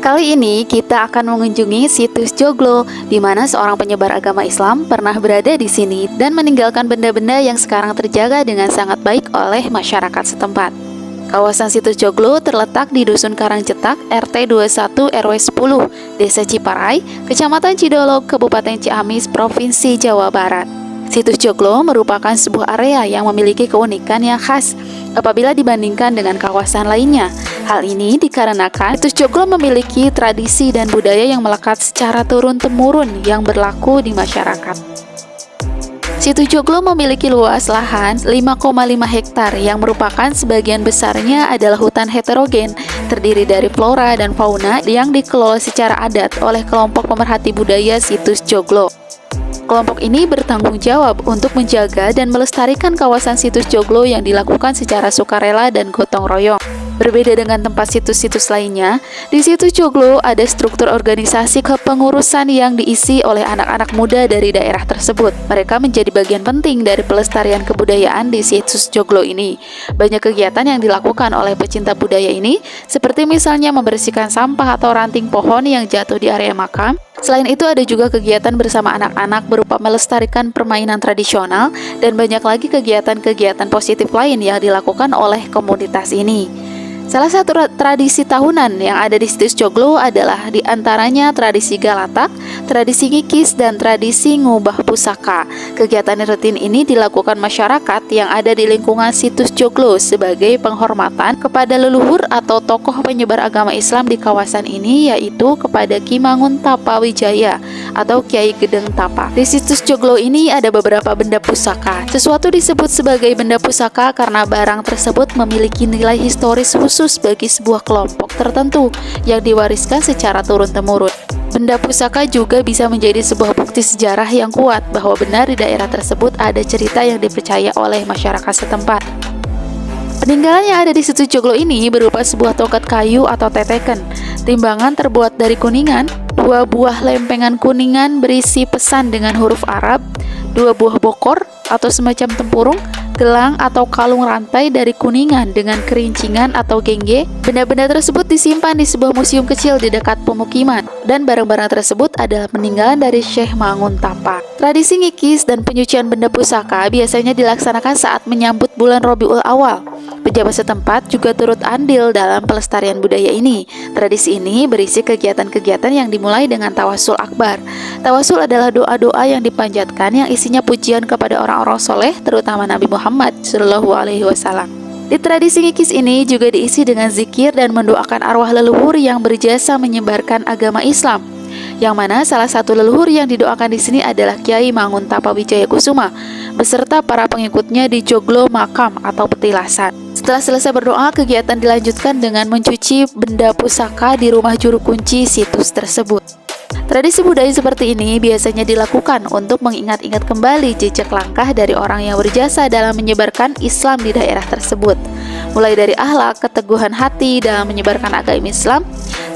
Kali ini kita akan mengunjungi situs Joglo, di mana seorang penyebar agama Islam pernah berada di sini dan meninggalkan benda-benda yang sekarang terjaga dengan sangat baik oleh masyarakat setempat. Kawasan situs Joglo terletak di Dusun Karangcetak, RT 21 RW 10, Desa Ciparai, Kecamatan Cidolog, Kabupaten Ciamis, Provinsi Jawa Barat. Situs Joglo merupakan sebuah area yang memiliki keunikan yang khas apabila dibandingkan dengan kawasan lainnya. Hal ini dikarenakan situs Joglo memiliki tradisi dan budaya yang melekat secara turun-temurun yang berlaku di masyarakat. Situs Joglo memiliki luas lahan 5,5 hektar yang merupakan sebagian besarnya adalah hutan heterogen, terdiri dari flora dan fauna yang dikelola secara adat oleh kelompok pemerhati budaya situs Joglo. Kelompok ini bertanggung jawab untuk menjaga dan melestarikan kawasan situs Joglo yang dilakukan secara sukarela dan gotong royong. Berbeda dengan tempat situs-situs lainnya, di situs Joglo ada struktur organisasi kepengurusan yang diisi oleh anak-anak muda dari daerah tersebut. Mereka menjadi bagian penting dari pelestarian kebudayaan di situs Joglo ini. Banyak kegiatan yang dilakukan oleh pecinta budaya ini, seperti misalnya membersihkan sampah atau ranting pohon yang jatuh di area makam. Selain itu ada juga kegiatan bersama anak-anak berupa melestarikan permainan tradisional dan banyak lagi kegiatan-kegiatan positif lain yang dilakukan oleh komunitas ini. Salah satu tradisi tahunan yang ada di situs Joglo adalah diantaranya tradisi Galatak, tradisi Ngikis, dan tradisi ngubah pusaka. Kegiatan rutin ini dilakukan masyarakat yang ada di lingkungan situs Joglo sebagai penghormatan kepada leluhur atau tokoh penyebar agama Islam di kawasan ini, yaitu kepada Ki Manguntapa Wijaya atau Kiai Gedeng Tapa. Di situs Joglo ini ada beberapa benda pusaka. Sesuatu disebut sebagai benda pusaka karena barang tersebut memiliki nilai historis khusus bagi sebuah kelompok tertentu yang diwariskan secara turun-temurun. Benda pusaka juga bisa menjadi sebuah bukti sejarah yang kuat bahwa benar di daerah tersebut ada cerita yang dipercaya oleh masyarakat setempat. Peninggalan yang ada di situs Joglo ini berupa sebuah tongkat kayu atau teteken, timbangan terbuat dari kuningan, 2 buah lempengan kuningan berisi pesan dengan huruf Arab, 2 buah bokor atau semacam tempurung, gelang atau kalung rantai dari kuningan dengan kerincingan atau gengge. Benda-benda tersebut disimpan di sebuah museum kecil di dekat pemukiman, dan barang-barang tersebut adalah peninggalan dari Syekh Manguntapa. Tradisi ngikis dan penyucian benda pusaka biasanya dilaksanakan saat menyambut bulan Rabiul Awal. Pejabat setempat juga turut andil dalam pelestarian budaya ini. Tradisi ini berisi kegiatan-kegiatan yang dimulai dengan tawasul akbar. Tawasul adalah doa-doa yang dipanjatkan yang isinya pujian kepada orang-orang soleh, terutama Nabi Muhammad SAW. Di tradisi ngikis ini juga diisi dengan zikir dan mendoakan arwah leluhur yang berjasa menyebarkan agama Islam, yang mana salah satu leluhur yang didoakan di sini adalah Kiai Manguntapa Wijaya Kusuma beserta para pengikutnya di Joglo Makam atau petilasan. Setelah selesai berdoa, kegiatan dilanjutkan dengan mencuci benda pusaka di rumah juru kunci situs tersebut. Tradisi budaya seperti ini biasanya dilakukan untuk mengingat-ingat kembali jejak langkah dari orang yang berjasa dalam menyebarkan Islam di daerah tersebut, mulai dari akhlak, keteguhan hati dalam menyebarkan agama Islam,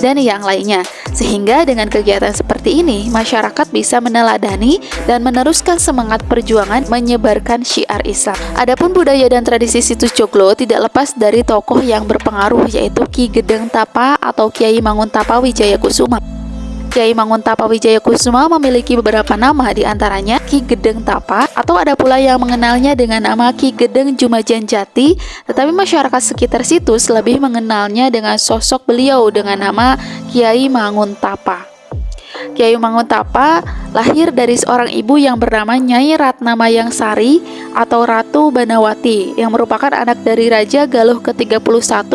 dan yang lainnya. Sehingga dengan kegiatan seperti ini, masyarakat bisa meneladani dan meneruskan semangat perjuangan menyebarkan syiar Islam. Adapun budaya dan tradisi situs Joglo tidak lepas dari tokoh yang berpengaruh, yaitu Ki Gedeng Tapa atau Kiai Manguntapa Wijaya Kusuma. Kiai Manguntapa Wijaya Kusuma memiliki beberapa nama, diantaranya Ki Gedeng Tapa, atau ada pula yang mengenalnya dengan nama Ki Gedeng Jumajan Jati, tetapi masyarakat sekitar situs lebih mengenalnya dengan sosok beliau dengan nama Kiai Manguntapa. Kiai Manguntapa lahir dari seorang ibu yang bernama Nyai Ratna Mayang Sari atau Ratu Banawati, yang merupakan anak dari Raja Galuh ke-31,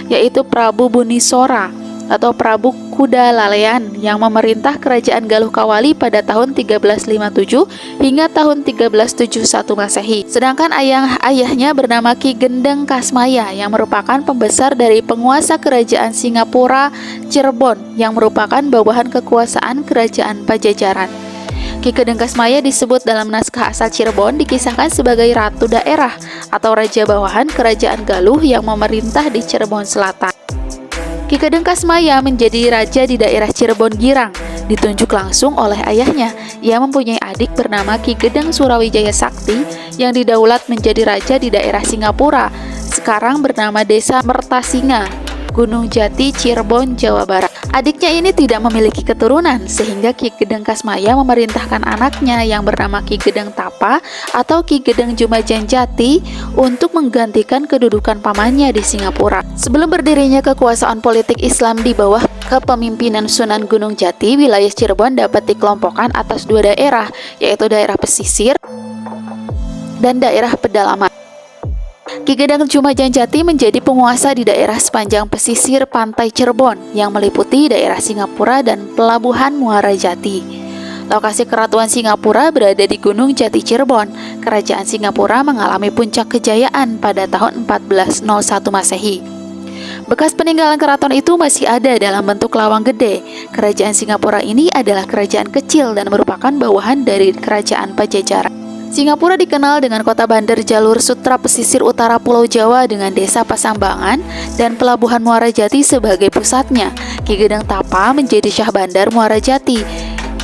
yaitu Prabu Bunisora atau Prabu Kuda Lalean yang memerintah kerajaan Galuh Kawali pada tahun 1357 hingga tahun 1371 Masehi. Sedangkan ayahnya bernama Ki Gendeng Kasmaya yang merupakan pembesar dari penguasa kerajaan Singapura Cirebon yang merupakan bawahan kekuasaan kerajaan Pajajaran. Ki Gendeng Kasmaya disebut dalam naskah asal Cirebon dikisahkan sebagai ratu daerah atau raja bawahan kerajaan Galuh yang memerintah di Cirebon Selatan. Ki Gedeng Kasmaya menjadi raja di daerah Cirebon Girang, ditunjuk langsung oleh ayahnya. Ia mempunyai adik bernama Ki Gedeng Surawijaya Sakti yang didaulat menjadi raja di daerah Singapura, sekarang bernama Desa Mertasinga, Gunung Jati, Cirebon, Jawa Barat. Adiknya ini tidak memiliki keturunan, sehingga Ki Gedeng Kasmaya memerintahkan anaknya yang bernama Ki Gedeng Tapa atau Ki Gedeng Jumajan Jati untuk menggantikan kedudukan pamannya di Singapura. Sebelum berdirinya kekuasaan politik Islam di bawah kepemimpinan Sunan Gunung Jati, wilayah Cirebon dapat dikelompokkan atas dua daerah, yaitu daerah pesisir dan daerah pedalaman. Ki Gedeng Jumajan Jati menjadi penguasa di daerah sepanjang pesisir pantai Cirebon yang meliputi daerah Singapura dan pelabuhan Muara Jati. Lokasi keratuan Singapura berada di Gunung Jati Cirebon. Kerajaan Singapura mengalami puncak kejayaan pada tahun 1401 Masehi. Bekas peninggalan keraton itu masih ada dalam bentuk lawang gede. Kerajaan Singapura ini adalah kerajaan kecil dan merupakan bawahan dari Kerajaan Pajajaran. Singapura dikenal dengan kota bandar jalur sutra pesisir utara Pulau Jawa dengan desa Pasambangan dan pelabuhan Muara Jati sebagai pusatnya. Ki Gedeng Tapa menjadi Syah Bandar Muara Jati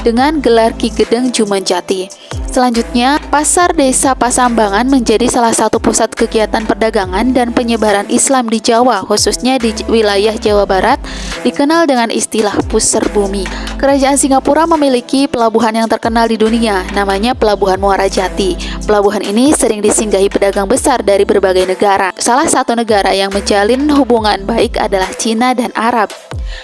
dengan gelar Ki Gedeng Jumanjati. Selanjutnya, pasar desa Pasambangan menjadi salah satu pusat kegiatan perdagangan dan penyebaran Islam di Jawa, khususnya di wilayah Jawa Barat, dikenal dengan istilah pusar bumi. Kerajaan Singapura memiliki pelabuhan yang terkenal di dunia, namanya Pelabuhan Muara Jati. Pelabuhan ini sering disinggahi pedagang besar dari berbagai negara. Salah satu negara yang menjalin hubungan baik adalah Cina dan Arab.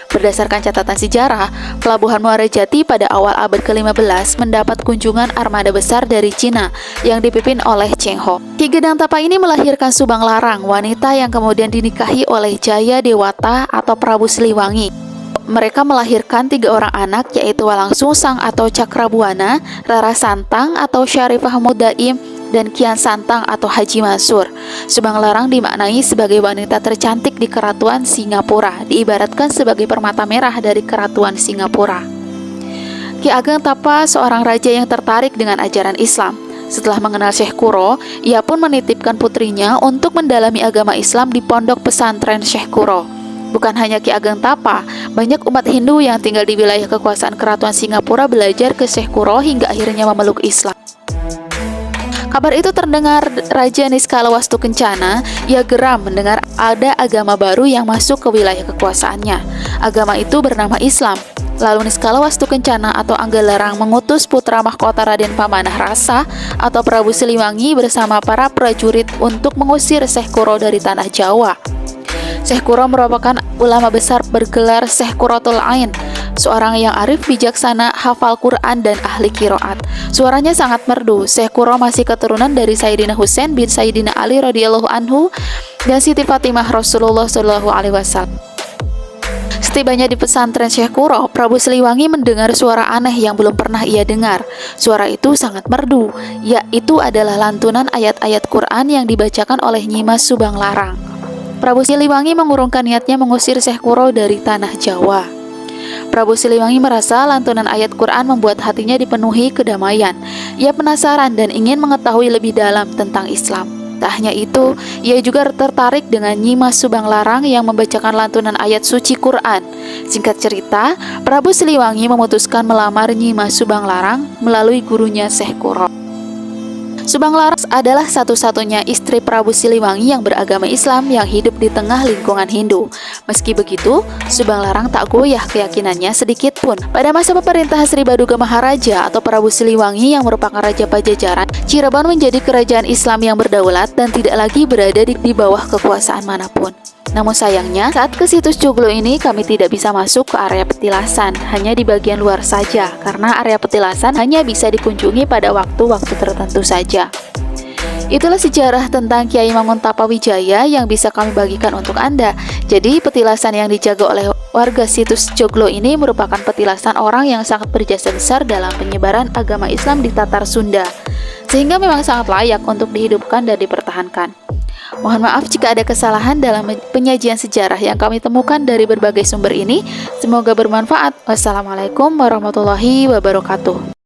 Berdasarkan catatan sejarah, Pelabuhan Muara Jati pada awal abad ke-15 mendapat kunjungan armada besar dari Cina yang dipimpin oleh Cheng Ho. Ki Gedeng Tapa ini melahirkan Subang Larang, wanita yang kemudian dinikahi oleh Jaya Dewata atau Prabu Siliwangi. Mereka melahirkan 3 orang anak, yaitu Walang Sungsang atau Cakrabuana, Rara Santang atau Syarifah Mudaim, dan Kian Santang atau Haji Mansur. Subang Larang dimaknai sebagai wanita tercantik di Keratuan Singapura, diibaratkan sebagai permata merah dari Keratuan Singapura. Ki Ageng Tapa seorang raja yang tertarik dengan ajaran Islam. Setelah mengenal Syekh Kuro, ia pun menitipkan putrinya untuk mendalami agama Islam di pondok pesantren Syekh Kuro. Bukan hanya Ki Ageng Tapa, banyak umat Hindu yang tinggal di wilayah kekuasaan Keratuan Singapura belajar ke Syekh Kuro hingga akhirnya memeluk Islam. Kabar itu terdengar Raja Niskala Wastukencana. Ia geram mendengar ada agama baru yang masuk ke wilayah kekuasaannya. Agama itu bernama Islam. Lalu Niskala Wastukencana atau Anggalarang mengutus putra mahkota Raden Pamanah Rasa atau Prabu Siliwangi bersama para prajurit untuk mengusir Syekh Kuro dari tanah Jawa. Syekh Kuro merupakan ulama besar bergelar Syekh Qurratul Ain, seorang yang arif bijaksana, hafal Quran dan ahli qiraat. Suaranya sangat merdu. Syekh Kuro masih keturunan dari Sayyidina Husain bin Sayyidina Ali radhiyallahu anhu dan Siti Fatimah Rasulullah shallallahu alaihi wasallam. Setibanya di pesantren Syekh Kuro, Prabu Siliwangi mendengar suara aneh yang belum pernah ia dengar. Suara itu sangat merdu, yaitu adalah lantunan ayat-ayat Quran yang dibacakan oleh Nyimas Subang Larang. Prabu Siliwangi mengurungkan niatnya mengusir Syekh Kuro dari tanah Jawa. Prabu Siliwangi merasa lantunan ayat Quran membuat hatinya dipenuhi kedamaian. Ia penasaran dan ingin mengetahui lebih dalam tentang Islam. Tak hanya itu, ia juga tertarik dengan Nyimas Subang Larang yang membacakan lantunan ayat suci Quran. Singkat cerita, Prabu Siliwangi memutuskan melamar Nyimas Subang Larang melalui gurunya Syekh Kuro. Subang Larang adalah satu-satunya istri Prabu Siliwangi yang beragama Islam yang hidup di tengah lingkungan Hindu. Meski begitu, Subang Larang tak goyah keyakinannya sedikit pun. Pada masa pemerintahan Sri Baduga Maharaja atau Prabu Siliwangi yang merupakan Raja Pajajaran, Cirebon menjadi kerajaan Islam yang berdaulat dan tidak lagi berada di bawah kekuasaan manapun. Namun sayangnya, saat ke situs Joglo ini kami tidak bisa masuk ke area petilasan, hanya di bagian luar saja, karena area petilasan hanya bisa dikunjungi pada waktu-waktu tertentu saja. Itulah sejarah tentang Kiai Manguntapawijaya yang bisa kami bagikan untuk Anda. Jadi petilasan yang dijaga oleh warga situs Joglo ini merupakan petilasan orang yang sangat berjasa besar dalam penyebaran agama Islam di Tatar Sunda, sehingga memang sangat layak untuk dihidupkan dan dipertahankan. Mohon maaf jika ada kesalahan dalam penyajian sejarah yang kami temukan dari berbagai sumber ini. Semoga bermanfaat. Wassalamualaikum warahmatullahi wabarakatuh.